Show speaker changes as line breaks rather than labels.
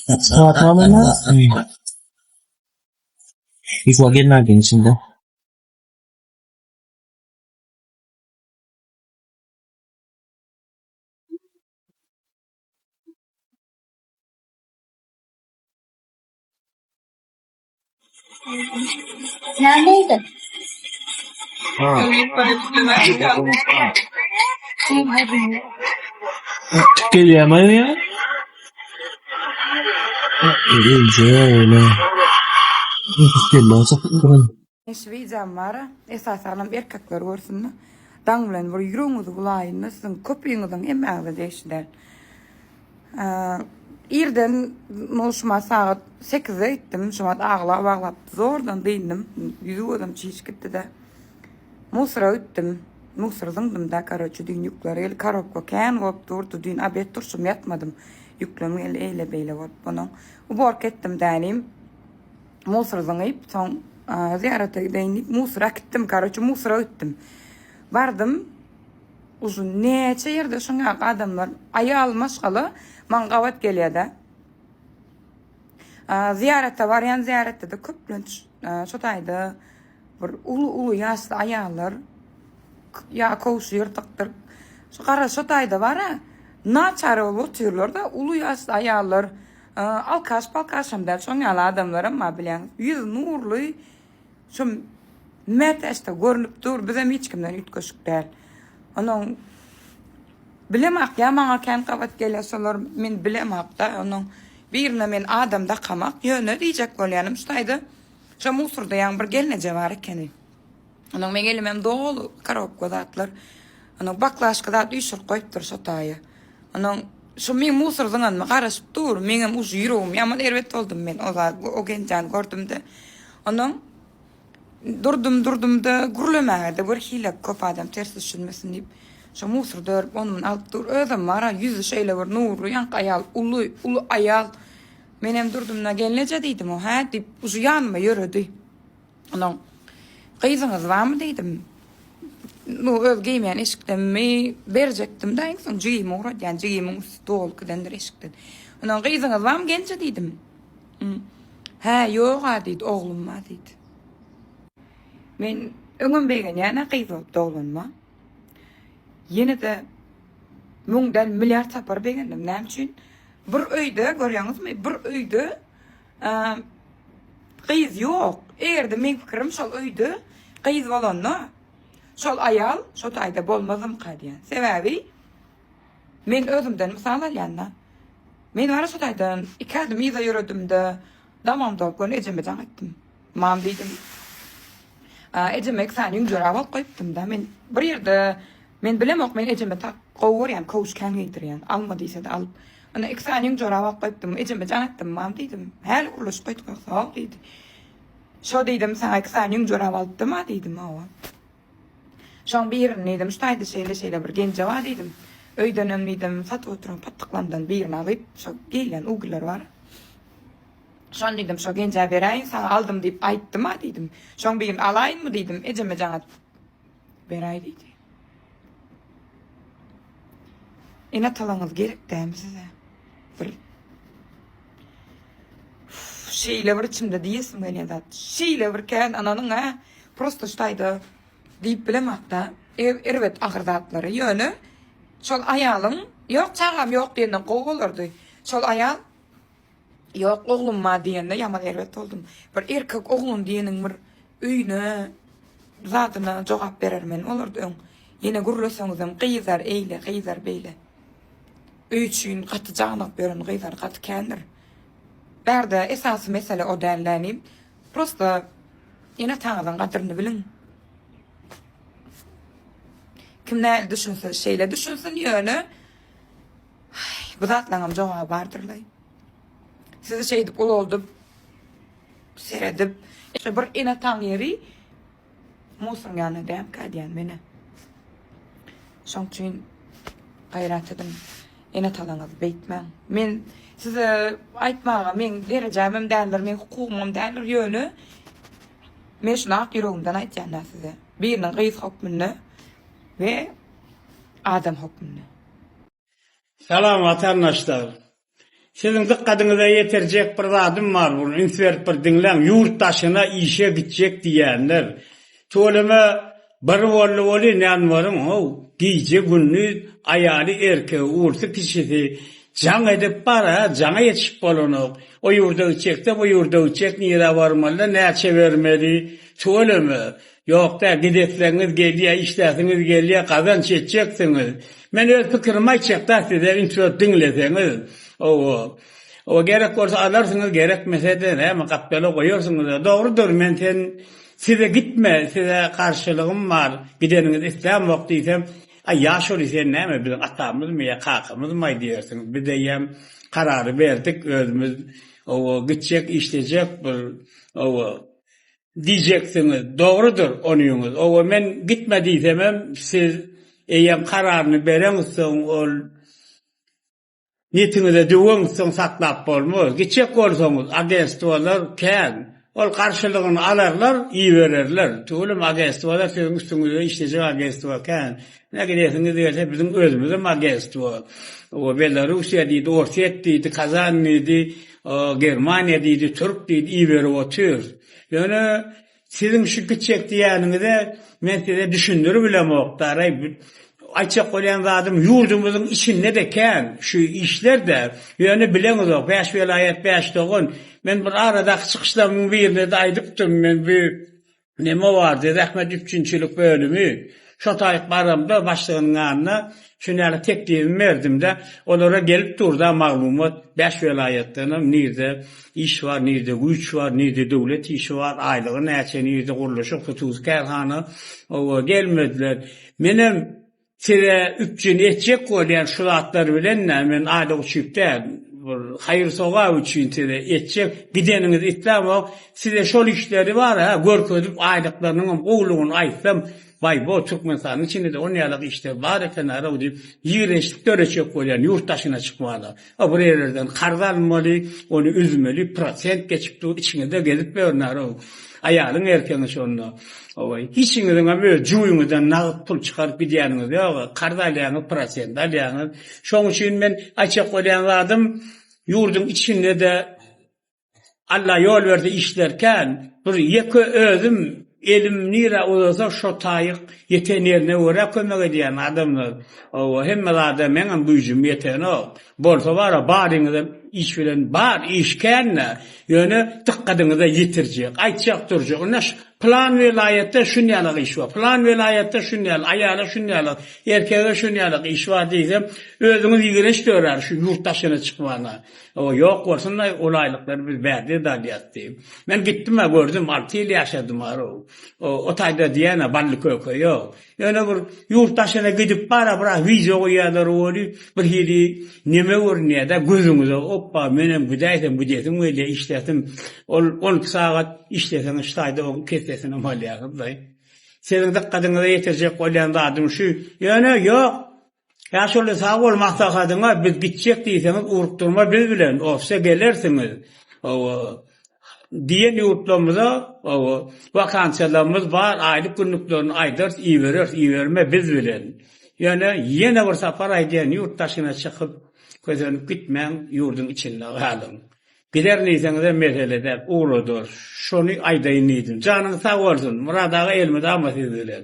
Tamamına ilk gelmediğin için de.
Neredeydi?
Ha. Geliyor mu ya? İyice öyle. Gelmez.
Eşveycam var. Esasen erkekler görsün. Dan bilen bir yürüğünüzü bulayın. Sizin köpüğünüzün emeği değiştiler. İrden şuma saat 8'e gittim. Şuma ağlap zordan değindim. Yüzü adam çiş gitti de. Musra öttüm. Musradım da karaçı dün yükleri. El karokko kan vop durdu dün abet turşum yatmadım. Yüklemi el eyle beyle vop bunun. Bu bork ettim denim. Musradan ayıp son ziyarete gideyim. Musra gittim karaçı musra öttüm. Vardım. Uzun neçe yerde şuna adamlar ayal maşgalı man qavat gelýärdi. Ziyarette baryan ziyarette de köplenç şotaýdy. Bir ulu ýaşly ayallar ya kowşýyrdyktır. Şu gara şotaýdy bara naçar bolup oturýarlar da ulu ýaşly ayallar alkaş palkaşam der şoňa adamlar amma bilen yüz nurly şu meteşde görünüp dur bizem hiç kimden ütköşük däl. Onun bilemek ya maňa kan qabat gelýärler men bilemek da onun birine men adamda qamak ýöne diýjek bolýanym şuýdy. Şo musurda ýa bir gelneje bar ekeni. Onun men gelemem dolu karop zatlar. Onun baklaşka da düşür goýupdyr şotaýy. Onun şu men musurdan mı garaşyp dur meňem uzy ýüregim ýaman erwet boldum men o gençden gördüm-de. Onun durdum da gurlemäde bir hile köp adam ters düşünmesin diýip şu musur dörüp onun alıp dur özüm var yüzü şeýle bir nurlu ýank ayal ulu ayal menem durdumna gelneje diýdim o ha diýip uzy ýanma ýöredi. Onun gyzyňyz barmy diýdim. Bu öz giymeyen eşikden berjekdim da en son jyýym uğradı yani jyýymyň stol kidendir eşikden. Onun gyzyňyz barmy gençe diýdim. Ha ýok ha diýdi oglum ma diýdi. Men öňüm begen ýa-na gyzyp dolanma. Yine de müňden milyar tapar begendim. Näme üçin? Bir öýde görýäňizmi? Bir öýde gyz ýok. Egerde men pikirim şol öýde gyz bolanna şol ayal şo taýda bolmazym kadýan. Sebäbi men özümden mysal alýanda. Men wara şo taýdan iki adım ýyza ýöredimde damam dopgon ejeme jaňytdym. Mam diýdim. Ejemek sanyň jora bolup goýupdym da men bir ýerde men bilemok men ejeme tak gowur ýa-ni kowuşkan geýdirýän. Alma diýse de alyp. Ana iki sanyň jora bolup goýupdym. Ejeme jaňytdym. Mam diýdim. Häl urluş goýdyk sag diýdi. Şo diýdim sana iki sanyň jora bolypdymy diýdim awa. Şoň birini diýdim. Şuýdy şeýle bir genç jawab diýdim. Öýden diýdim satyp oturan patyklandan birini alyp şo gelen uglar bar. Şoň diýdim şo gençe beräýin sana aldım diýip aýtdyma diýdim. Şoň birini alaýynmy diýdim. Ejeme jaňat beräý diýdi. Ina talaňyz gerek dämi size? Bir şeýle bir içimde diýesim gelýär. Şeýle bir kän ananyň ha prosto şuýdy diýip bilemek da erwet agyrdatlary ýöne şol aýalyň ýok çagam ýok diýenden gowulardy. Şol aýal ýok oglum ma diýende ýaman erwet boldum. Bir erkek oglum diýeniň bir öýüne zatyna jogap berermen olardy. Ýene gurulasaňyzam gyzar eýle gyzar beýle. Üçin gaty jagnak beren gyzar gaty kendir. Berde esasy mesele o dällänip prosto ýene taňyň gadyryny bilin. Kimler düşünse şeýle düşünsin ýöne bu zatlaňam jogap bardyrlay. Sizi şeýdip ul oldup seredip bir ene taň ýeri musun ýanyna däm kadýan meni. Şoň üçin gaýrat edim. Ene talaňyz beýtmäň. Men size aýtmaga men derejämem däldir, men hukukymam däldir ýöne. Men şunak ýüregimden aýtjanda size. Biriniň gyz hukmyny ve adam hukmyny.
Selam vatandaşlar.
Sizin dikkatinize yeterjek bir zadım var bunu. İnsert bir dinlen. Yurttaşına işe gidecek diyenler. Söyleme bir bolly nan varım o. Gece günlü ayali erkeği uğursu kişisi can edip para, cana yetişip bolonuk. O yurda uçekte, bu yurda uçek nire varmalı, neçe vermeli. Söyleme. Yok da gidetleriniz geliyor, işlersiniz geliyor, kazanç edeceksiniz. Men öz fikrimi aytacak da size insert dinleseniz. O gerek olsa alarsınız, gerekmese de ne kapbele koyuyorsunuz. Doğrudur, men sen size gitme, size karşılığım var. Gideniniz İslam vaktiysem, ay yaş ol isen ne mi bizim atamız mı ya kakamız mı diyorsunuz. Bir de yem kararı verdik özümüz. O gidecek, işleyecek bir diyeceksiniz. Doğrudur onuyunuz. O men gitmediysem siz eğer kararını bereniz ol niyetinize düğünüzden saklap bolmaz. Gidecek olsanız agenstolar kän. Ol karşılığını alırlar, iyi verirler. Tüğülüm agenstolar sizin üstünüze işleyecek agenstolar kän. Ne gidersiniz diyorsa bizim özümüzün agenstolar. O Belarusya deydi, Orset deydi, Kazan deydi, Germaniya deydi, Türk deydi, iyi verip otur. Yani sizin şu gidecek diyeninize men size düşündürü bilem oktaray. Ayçak olan zadım yurdumuzun içinde de kän şu işler de yani bileniz o 5 vilayet 5 doğun men bir arada çıkışlarımın birine de aydıktım men bir neme vardı Rahmet Üçüncülük bölümü Şotayık baramda başlığının yanına şunları teklifimi verdim de onlara gelip durda maglumat 5 vilayetten nerede iş var, nerede güç var, nerede devlet işi var, aylığı neçe, nerede kuruluşu, hutuz kerhanı o gelmediler. Benim size üçünü etcek olayan şuratlar bilenle men ayda uçupta hayır soğa üçün size etcek gideniniz İslam'a size şol işleri var ha görködüp aylıklarının oğluğunu aytsam vay bu Türkmenistan'ın içinde de onyalık işler var eken ara deyip yiğrençlik görecek olayan yurttaşına çıkmalı. O buraylardan karzalmalı, onu üzmeli, prosent geçip dur içine de gelip vernar o. Ayalın erkeğini şonuna. Hiçinizden böyle cuyunuzdan nağıt pul çıkarıp gidiyorsunuz ya. Kardalyanı, prosent alyanı. Şoň üçin men açık olayan adım yurdun içinde de Allah yol verdi işlerken bir yeke özüm elim nire olsa şo taýyk yetenerine göre kömek ediyen adamlar. O hemmelerde meňem büjüm yeteno. Bolsa bara baryňyzda iş bilen bar işkenle ýöne tıkkadyňyza ýetirjek. Aýtjak durjak. Onaş plan vilayette şunyalyk iş var. Plan vilayette şunyalyk, ayala şunyalyk, erkeğe şunyalyk iş var diýsem, özüňiz ýigreş görer şu yurttaşyna çykmana. O ýok bolsa olaýlyklary biz berdi dalýatdy. Men gitdim we gördüm 6 ýyl ýaşadym aro. O taýda diýene bally köke ýok. Ýöne bir yurttaşyna gidip bara video goýarlar oly bir hili neme görnýär-de gözüňize oppa menem güdäýdim öyle işletim. 12 saat işlesem ştaýda o kesesini malýar. Senin dikkatyňyza ýetirjek bolýan zadyň şu. Ýöne ýok. Ýaşuly sag bolmak sakadyňa biz gitjek diýseňiz urukdurma biz bilen ofsa gelersiniz. O diýen ýurtlarymyza vakansiýalarymyz bar, aýlyk günlüklerini aýdyr, iý berme biz bilen. Ýöne ýene bir sapar aýdýan ýurtdaşyna çykyp gözlenip gitmäň ýurdun içinde galyň. Gider niýseňiz meselede uğrudur. Şonu aýdaýyn diýdim. Janyň sag bolsun. Muradaga elmede ama siz bilen.